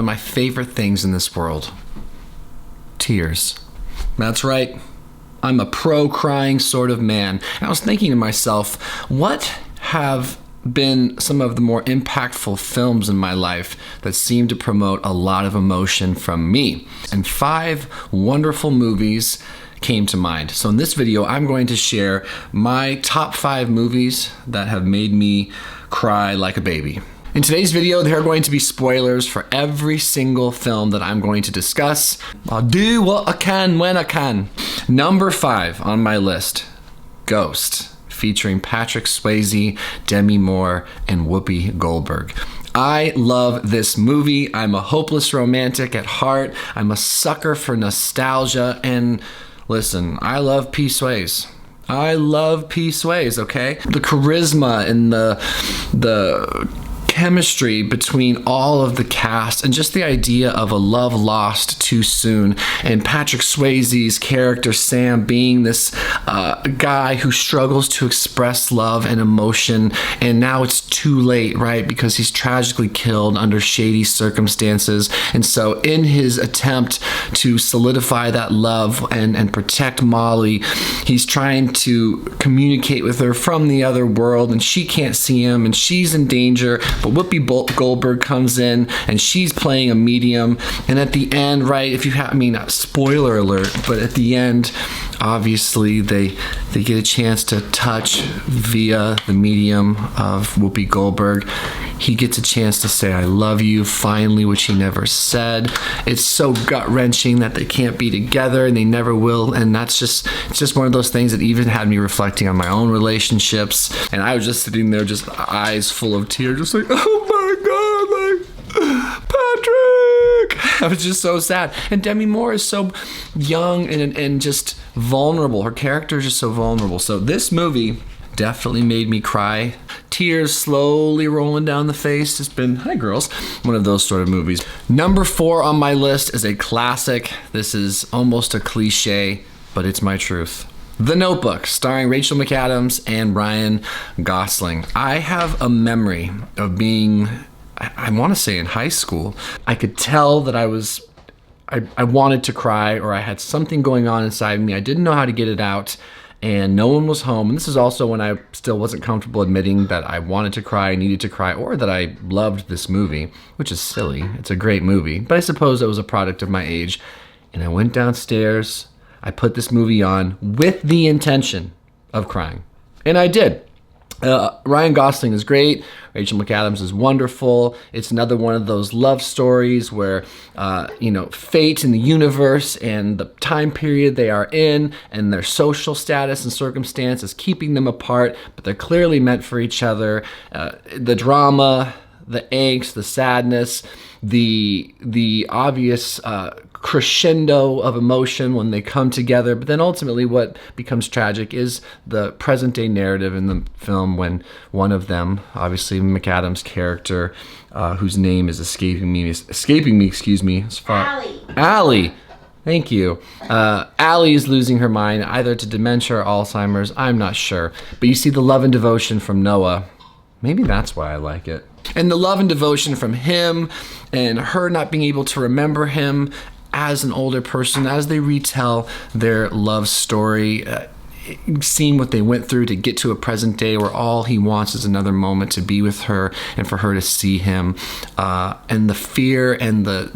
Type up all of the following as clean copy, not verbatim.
my favorite things in this world. Tears. That's right. I'm a pro-crying sort of man. And I was thinking to myself, what have been some of the more impactful films in my life that seem to promote a lot of emotion from me? And 5 wonderful movies came to mind. So in this video, I'm going to share my top 5 movies that have made me cry like a baby. In today's video, there are going to be spoilers for every single film that I'm going to discuss. I'll do what I can when I can. Number 5 on my list, Ghost, featuring Patrick Swayze, Demi Moore, and Whoopi Goldberg. I love this movie. I'm a hopeless romantic at heart. I'm a sucker for nostalgia. And listen, I love P. Swayze. I love P. Swayze, okay? The charisma and the chemistry between all of the cast and just the idea of a love lost too soon, and Patrick Swayze's character Sam being this guy who struggles to express love and emotion, and now it's too late, right? Because he's tragically killed under shady circumstances. And so in his attempt to solidify that love and protect Molly, he's trying to communicate with her from the other world, and she can't see him and she's in danger. But Whoopi Goldberg comes in and she's playing a medium. And at the end, right, if you have, spoiler alert, but at the end, obviously they get a chance to touch via the medium of Whoopi Goldberg. He gets a chance to say, "I love you," finally, which he never said. It's so gut-wrenching that they can't be together and they never will. And it's just one of those things that even had me reflecting on my own relationships. And I was just sitting there, just eyes full of tears, just like, oh my God, Patrick! I was just so sad. And Demi Moore is so young and just vulnerable. Her character is just so vulnerable. So this movie definitely made me cry. Tears slowly rolling down the face. It's been, hi girls, one of those sort of movies. Number 4 on my list is a classic. This is almost a cliche, but it's my truth. The Notebook, starring Rachel McAdams and Ryan Gosling. I have a memory of being, I want to say in high school. I could tell that I wanted to cry, or I had something going on inside me. I didn't know how to get it out, and no one was home. And this is also when I still wasn't comfortable admitting that I wanted to cry, needed to cry, or that I loved this movie, which is silly. It's a great movie, but I suppose it was a product of my age. And I went downstairs, I put this movie on with the intention of crying. And I did. Ryan Gosling is great. Rachel McAdams is wonderful. It's another one of those love stories where, fate and the universe and the time period they are in and their social status and circumstance is keeping them apart, but they're clearly meant for each other. The drama, the angst, the sadness, the obvious crescendo of emotion when they come together, but then ultimately what becomes tragic is the present day narrative in the film when one of them, obviously McAdams' character, whose name is escaping me, Allie. Thank you. Allie is losing her mind, either to dementia or Alzheimer's, I'm not sure. But you see the love and devotion from Noah. Maybe that's why I like it. And the love and devotion from him and her not being able to remember him as an older person, as they retell their love story, seeing what they went through to get to a present day where all he wants is another moment to be with her and for her to see him, and the fear and the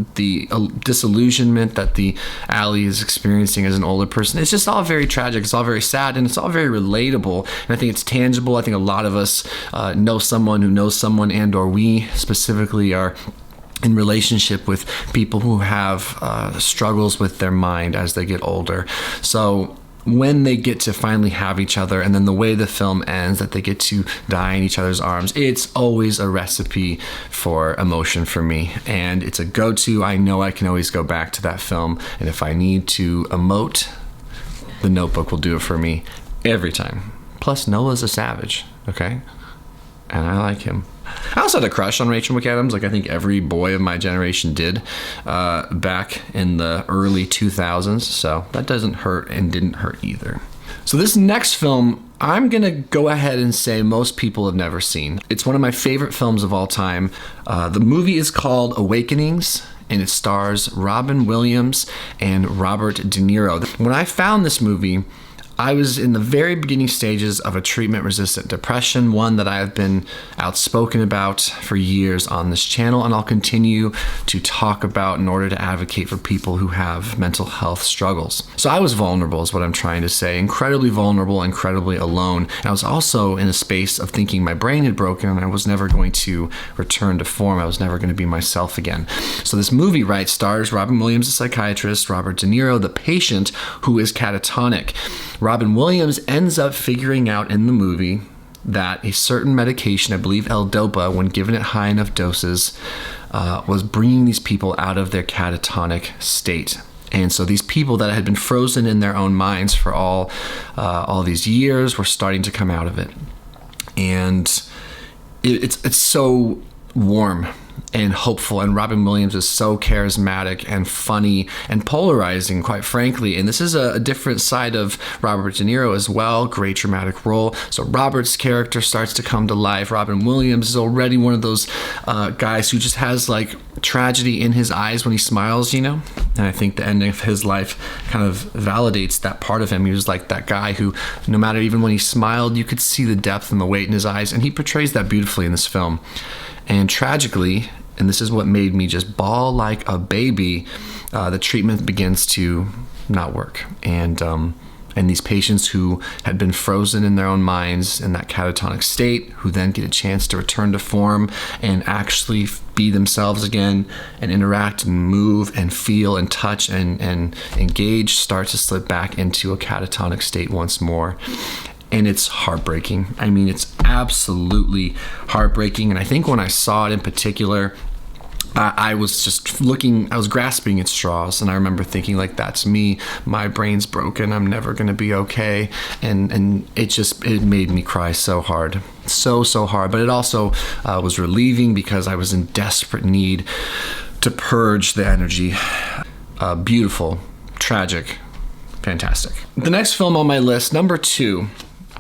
disillusionment that the Allie is experiencing as an older person. It's just all very tragic. It's all very sad, and it's all very relatable. And I think it's tangible. I think a lot of us know someone who knows someone, and or we specifically are in relationship with people who have struggles with their mind as they get older. So when they get to finally have each other, and then the way the film ends, that they get to die in each other's arms, it's always a recipe for emotion for me. And it's a go-to. I know I can always go back to that film. And if I need to emote, The Notebook will do it for me every time. Plus, Noah's a savage, okay? And I like him. I also had a crush on Rachel McAdams, like I think every boy of my generation did back in the early 2000s. So that doesn't hurt and didn't hurt either. So this next film, I'm going to go ahead and say most people have never seen. It's one of my favorite films of all time. The movie is called Awakenings, and it stars Robin Williams and Robert De Niro. When I found this movie, I was in the very beginning stages of a treatment-resistant depression, one that I have been outspoken about for years on this channel, and I'll continue to talk about in order to advocate for people who have mental health struggles. So I was vulnerable is what I'm trying to say, incredibly vulnerable, incredibly alone. And I was also in a space of thinking my brain had broken and I was never going to return to form. I was never going to be myself again. So this movie, right, stars Robin Williams, the psychiatrist, Robert De Niro, the patient who is catatonic. Robin Williams ends up figuring out in the movie that a certain medication, I believe L-Dopa, when given at high enough doses, was bringing these people out of their catatonic state. And so these people that had been frozen in their own minds for all these years were starting to come out of it. And it's so warm and hopeful, and Robin Williams is so charismatic and funny and polarizing, quite frankly. And this is a different side of Robert De Niro as well. Great dramatic role. So Robert's character starts to come to life. Robin Williams is already one of those guys who just has like tragedy in his eyes when he smiles, you know? And I think the ending of his life kind of validates that part of him. He was like that guy who, no matter even when he smiled, you could see the depth and the weight in his eyes. And he portrays that beautifully in this film. And tragically, and this is what made me just bawl like a baby, the treatment begins to not work. And these patients who had been frozen in their own minds in that catatonic state, who then get a chance to return to form and actually be themselves again and interact and move and feel and touch and engage, start to slip back into a catatonic state once more. And it's heartbreaking. I mean, it's absolutely heartbreaking. And I think when I saw it in particular, I was just I was grasping at straws. And I remember thinking, like, that's me. My brain's broken. I'm never going to be okay. And it made me cry so hard. So hard. But it also was relieving because I was in desperate need to purge the energy. Beautiful, tragic, fantastic. The next film on my list, number 2,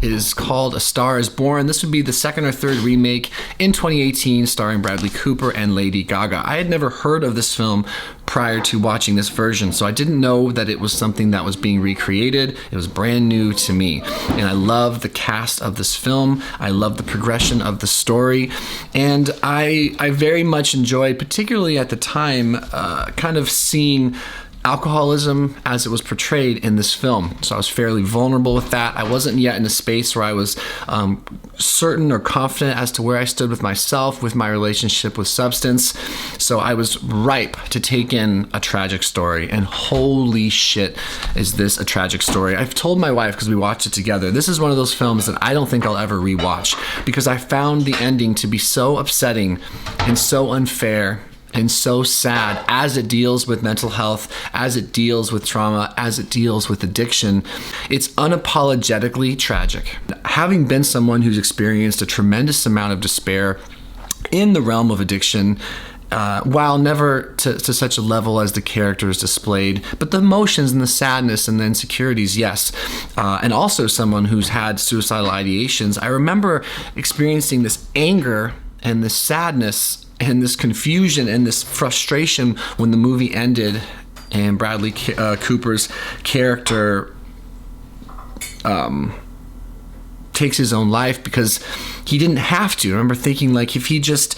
is called A Star is Born. This would be the second or third remake in 2018 starring Bradley Cooper and Lady Gaga. I had never heard of this film prior to watching this version, so I didn't know that it was something that was being recreated. It was brand new to me. And I love the cast of this film. I love the progression of the story. And I very much enjoyed, particularly at the time, kind of seeing alcoholism as it was portrayed in this film. So I was fairly vulnerable with that. I wasn't yet in a space where I was certain or confident as to where I stood with myself, with my relationship with substance. So I was ripe to take in a tragic story. And holy shit, is this a tragic story. I've told my wife, because we watched it together, this is one of those films that I don't think I'll ever rewatch, because I found the ending to be so upsetting and so unfair and so sad as it deals with mental health, as it deals with trauma, as it deals with addiction. It's unapologetically tragic. Having been someone who's experienced a tremendous amount of despair in the realm of addiction, while never to such a level as the characters displayed, but the emotions and the sadness and the insecurities, yes. And also someone who's had suicidal ideations, I remember experiencing this anger and this sadness and this confusion and this frustration when the movie ended and Bradley Cooper's character takes his own life, because he didn't have to. I remember thinking, like, if he just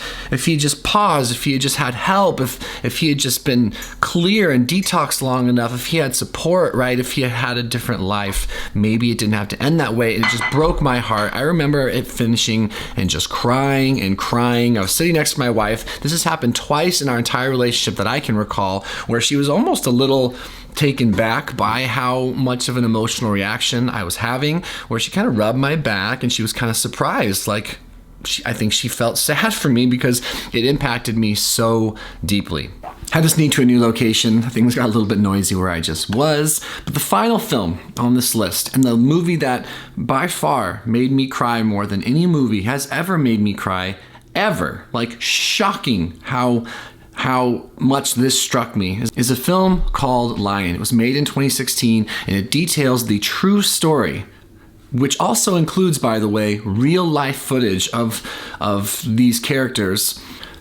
paused, if he had just had help, if he had just been clear and detoxed long enough, if he had support, right, if he had had a different life, maybe it didn't have to end that way. And it just broke my heart. I remember it finishing and just crying and crying. I was sitting next to my wife. This has happened twice in our entire relationship that I can recall, where she was almost a little taken back by how much of an emotional reaction I was having, where she kind of rubbed my back and she was kind of surprised. Like, I think she felt sad for me because it impacted me so deeply. Had to sneak to a new location. Things got a little bit noisy where I just was. But the final film on this list, and the movie that by far made me cry more than any movie has ever made me cry, ever, like shocking how much this struck me, is a film called Lion. It was made in 2016, and it details the true story, which also includes, by the way, real life footage of these characters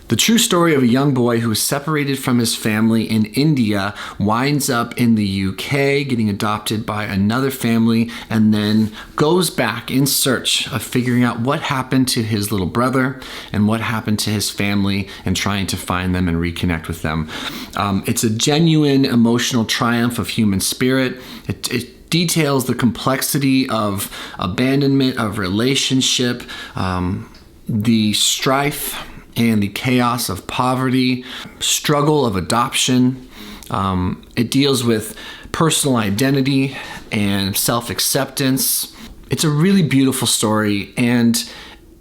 The true story of a young boy who was separated from his family in India, winds up in the UK, getting adopted by another family, and then goes back in search of figuring out what happened to his little brother and what happened to his family, and trying to find them and reconnect with them. It's a genuine emotional triumph of human spirit. It details the complexity of abandonment, of relationship, the strife and the chaos of poverty, struggle of adoption. It deals with personal identity and self-acceptance. It's a really beautiful story, and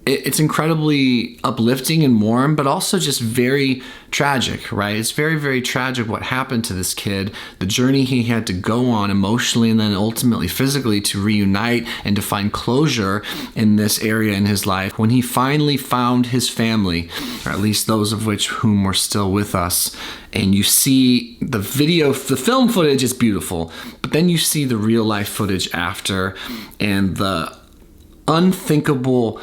it's incredibly uplifting and warm, but also just very tragic, right? It's very, very tragic what happened to this kid, the journey he had to go on emotionally and then ultimately physically to reunite and to find closure in this area in his life. When he finally found his family, or at least those of which whom were still with us, and you see the video, the film footage is beautiful, but then you see the real life footage after, and the unthinkable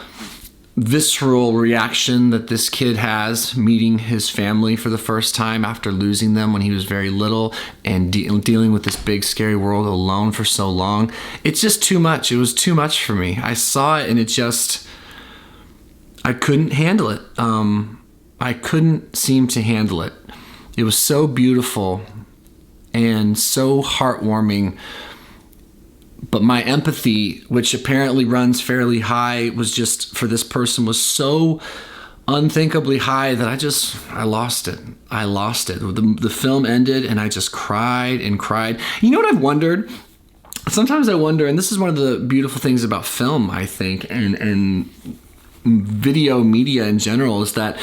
visceral reaction that this kid has meeting his family for the first time after losing them when he was very little, and dealing with this big scary world alone for so long. It's just too much. It was too much for me. I saw it and I couldn't handle it. I couldn't seem to handle it. It was so beautiful and so heartwarming. But my empathy, which apparently runs fairly high, was just, for this person, was so unthinkably high that I lost it. I lost it. The film ended and I just cried and cried. You know what I've wondered? Sometimes I wonder, and this is one of the beautiful things about film, I think, and video media in general, is that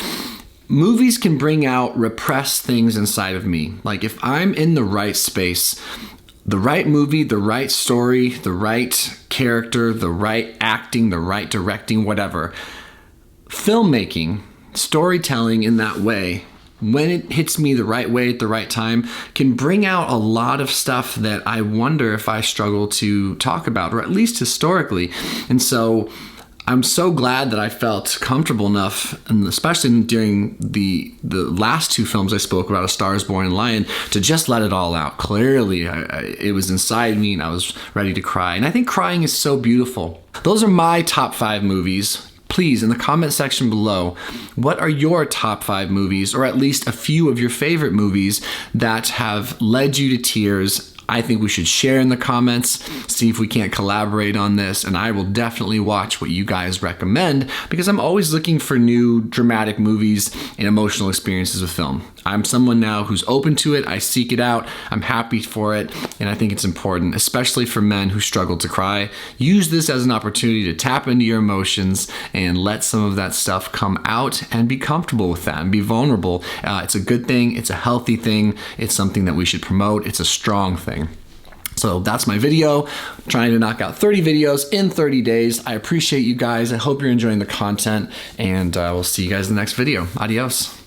movies can bring out repressed things inside of me. Like, if I'm in the right space, the right movie, the right story, the right character, the right acting, the right directing, whatever. Filmmaking, storytelling in that way, when it hits me the right way at the right time, can bring out a lot of stuff that I wonder if I struggle to talk about, or at least historically. And so I'm so glad that I felt comfortable enough, and especially during the last two films I spoke about, A Star is Born and Lion, to just let it all out. Clearly, it was inside me and I was ready to cry. And I think crying is so beautiful. Those are my top 5 movies. Please, in the comment section below, what are your top 5 movies, or at least a few of your favorite movies that have led you to tears? I think we should share in the comments, see if we can't collaborate on this, and I will definitely watch what you guys recommend, because I'm always looking for new dramatic movies and emotional experiences with film. I'm someone now who's open to it. I seek it out. I'm happy for it, and I think it's important, especially for men who struggle to cry. Use this as an opportunity to tap into your emotions and let some of that stuff come out, and be comfortable with that and be vulnerable. It's a good thing. It's a healthy thing. It's something that we should promote. It's a strong thing. So that's my video, trying to knock out 30 videos in 30 days. I appreciate you guys. I hope you're enjoying the content, and we'll see you guys in the next video. Adios.